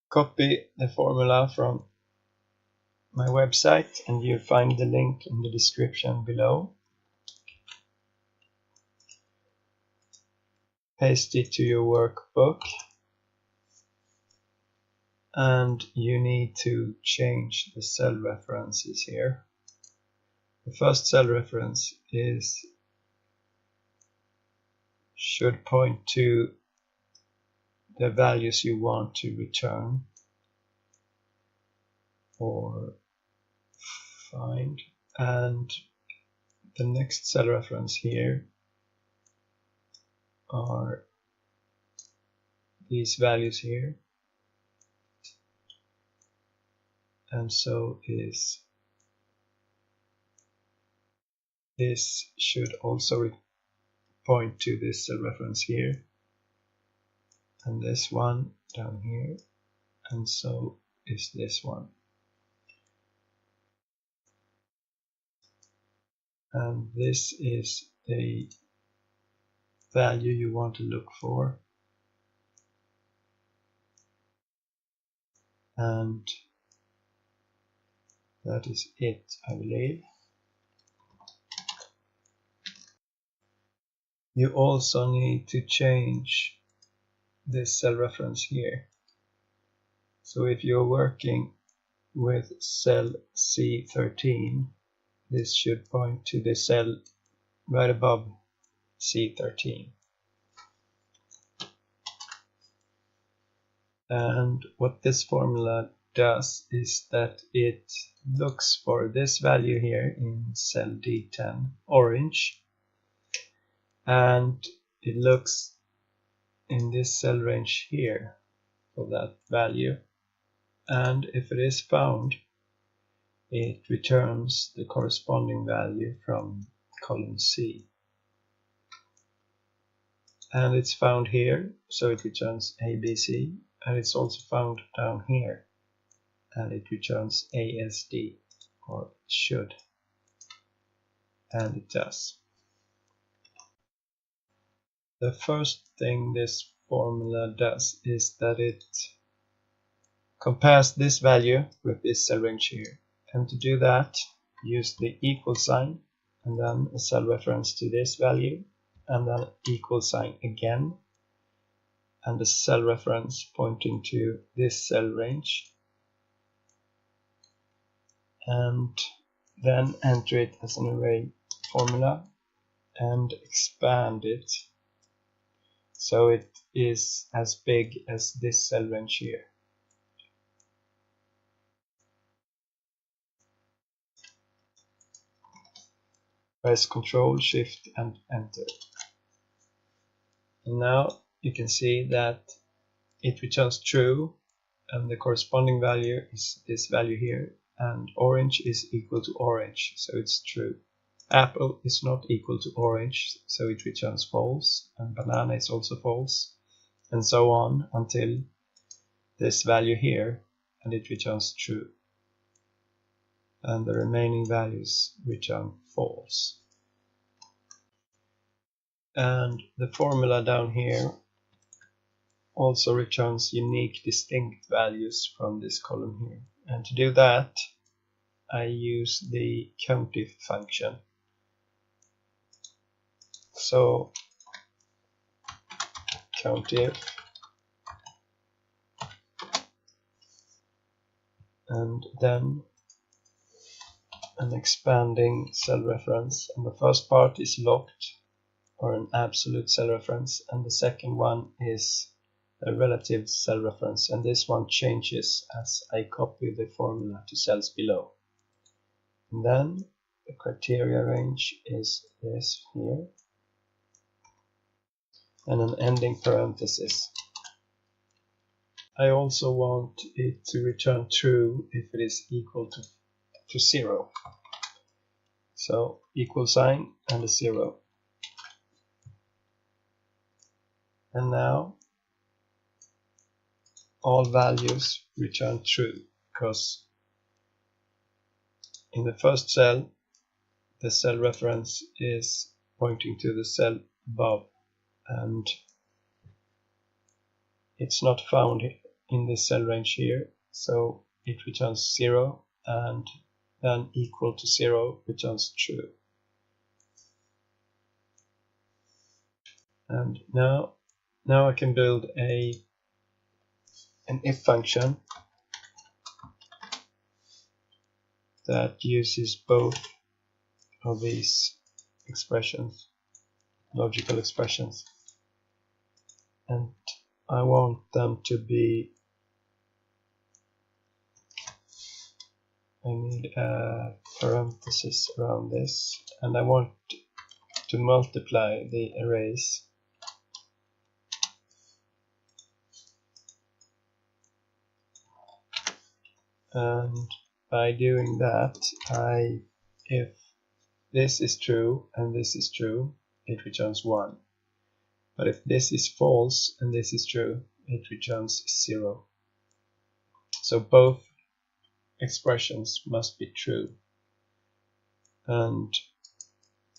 copy the formula from my website, and you find the link in the description below. Paste it to your workbook, and you need to change the cell references here. The first cell reference should point to the values you want to return or find, and the next cell reference here are these values here, and so is this should also point to this cell reference here, and this one down here, and so is this one. And this is the value you want to look for, and that is it, I believe. You also need to change this cell reference here. So if you're working with cell C13, this should point to the cell right above C13. And what this formula does is that it looks for this value here in cell D10, orange, and it looks in this cell range here for that value, and if it is found, it returns the corresponding value from column C. And it's found here, so it returns ABC, and it's also found down here, and it returns ASD, or it should, and it does. The first thing this formula does is that it compares this value with this cell range here, and to do that, use the equal sign and then a cell reference to this value, and then equal sign again, and a cell reference pointing to this cell range, and then enter it as an array formula and expand it so it is as big as this cell range here. Press Ctrl, Shift and Enter. And now you can see that it returns true, and the corresponding value is this value here, and orange is equal to orange, so it's true. Apple is not equal to orange, so it returns false, and banana is also false, and so on until this value here, and it returns true. And the remaining values return false. And the formula down here also returns unique distinct values from this column here. And to do that, I use the countif function. So countif, and then an expanding cell reference, and the first part is locked, or an absolute cell reference, and the second one is a relative cell reference, and this one changes as I copy the formula to cells below. And then the criteria range is this here, and an ending parenthesis. I also want it to return true if it is equal to 0. So equal sign and a 0. And now all values return true, because in the first cell the cell reference is pointing to the cell above, and it's not found in this cell range here, so it returns 0, and then equal to 0 returns true. And now I can build an if function that uses both of these expressions, logical expressions, and I want them to be, I need a parenthesis around this, and I want to multiply the arrays. And by doing that, if this is true and this is true, it returns 1. But if this is false and this is true, it returns 0. So both expressions must be true. And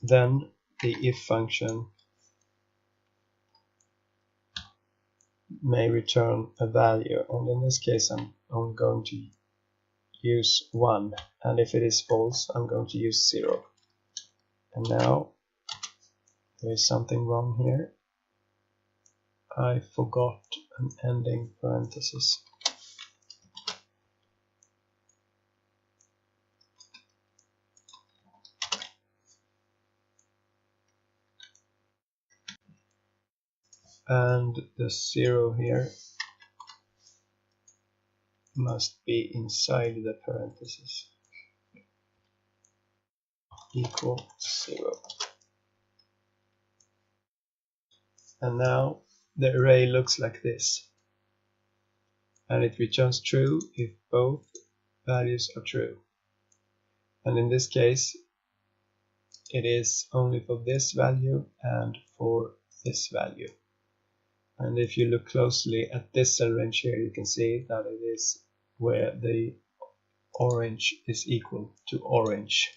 then the if function may return a value. And in this case, I'm going to use 1. And if it is false, I'm going to use 0. And now there is something wrong here. I forgot an ending parenthesis. And the 0 here must be inside the parenthesis, equal 0. And now the array looks like this, and it returns true if both values are true. And in this case, it is only for this value and for this value. And if you look closely at this cell range here, you can see that it is where the orange is equal to orange.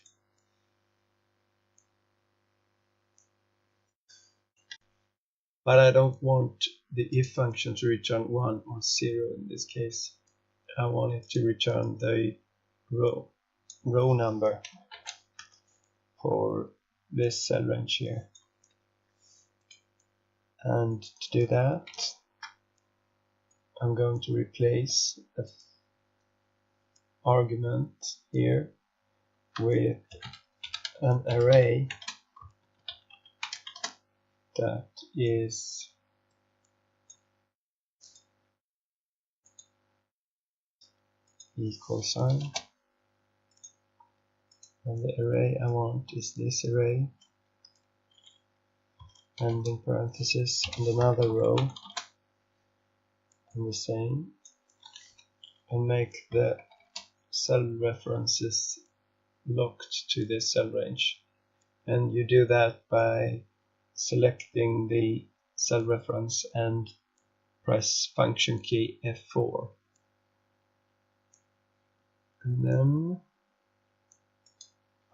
But I don't want the if function to return 1 or 0 in this case. I want it to return the row number for this cell range here. And to do that, I'm going to replace the argument here with an array that is equal sign, and the array I want is this array, ending parenthesis, and another row, and the same, and make the cell references locked to this cell range. And you do that by selecting the cell reference and press function key F4. And then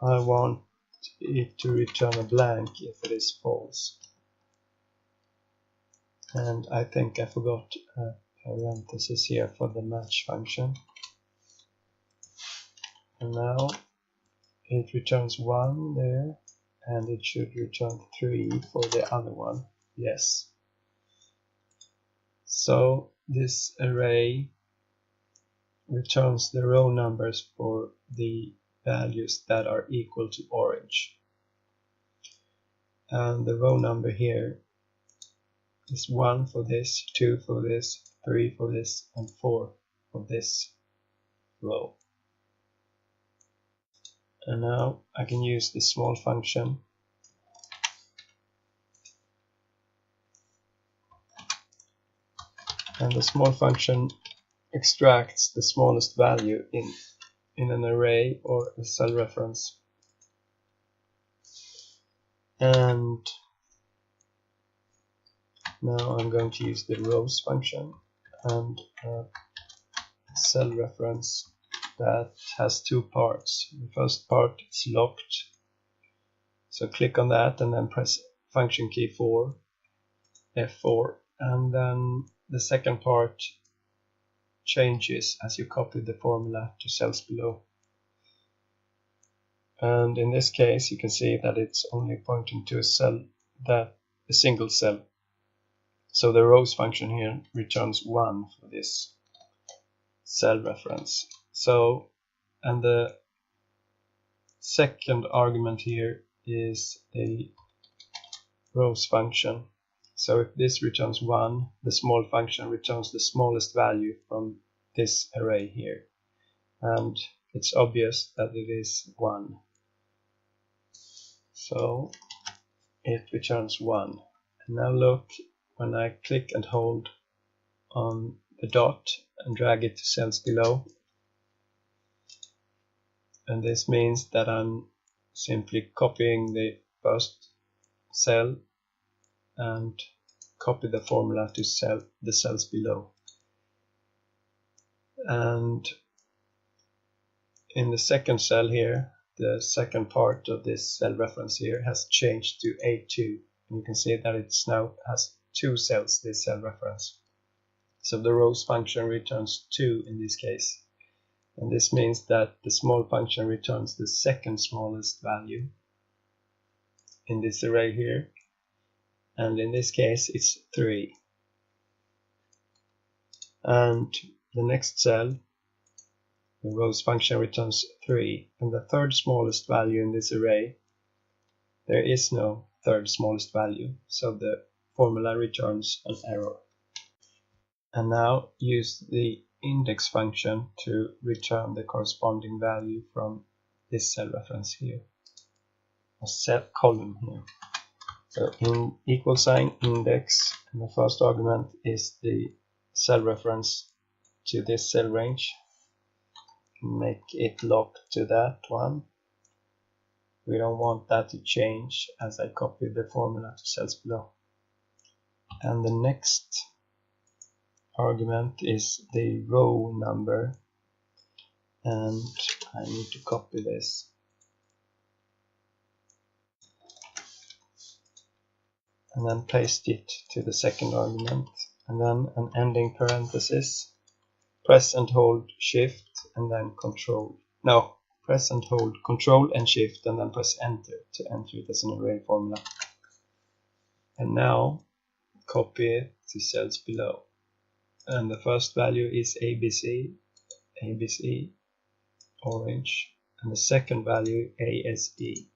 I want it to return a blank if it is false. And I think I forgot a parenthesis here for the match function. And now it returns 1 there, and it should return 3 for the other one. Yes. So this array returns the row numbers for the values that are equal to orange. And the row number here is 1 for this, 2 for this, 3 for this, and 4 for this row. And now I can use the small function and the small function extracts the smallest value in an array or a cell reference. And now I'm going to use the rows function and a cell reference that has 2 parts. The first part is locked, so click on that and then press function key F4, and then the second part changes as you copy the formula to cells below. And in this case you can see that it's only pointing to a single cell. So the rows function here returns 1 for this cell reference. So, and the second argument here is a rows function. So if this returns 1, the small function returns the smallest value from this array here. And it's obvious that it is 1. So it returns 1. And now look, when I click and hold on the dot and drag it to cells below, and this means that I'm simply copying the first cell and copy the formula to the cells below. And in the second cell here, the second part of this cell reference here has changed to A2. And you can see that it now has 2 cells, this cell reference. So the rows function returns 2 in this case. And this means that the small function returns the second smallest value in this array here. And in this case it's 3. And the next cell, the rows function returns 3, and the third smallest value in this array, there is no third smallest value, so the formula returns an error. And now use the index function to return the corresponding value from this cell reference here, a cell column here. So in equal sign index, and the first argument is the cell reference to this cell range. Make it locked to that one. We don't want that to change as I copy the formula to cells below. And the next argument is the row number, and I need to copy this. And then paste it to the second argument, and then an ending parenthesis. Press and hold shift and then press and hold control and shift and then press enter to enter it as an array formula. And now copy it to cells below. And the first value is ABC, orange, and the second value ASE,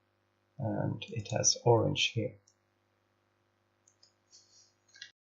and it has orange here.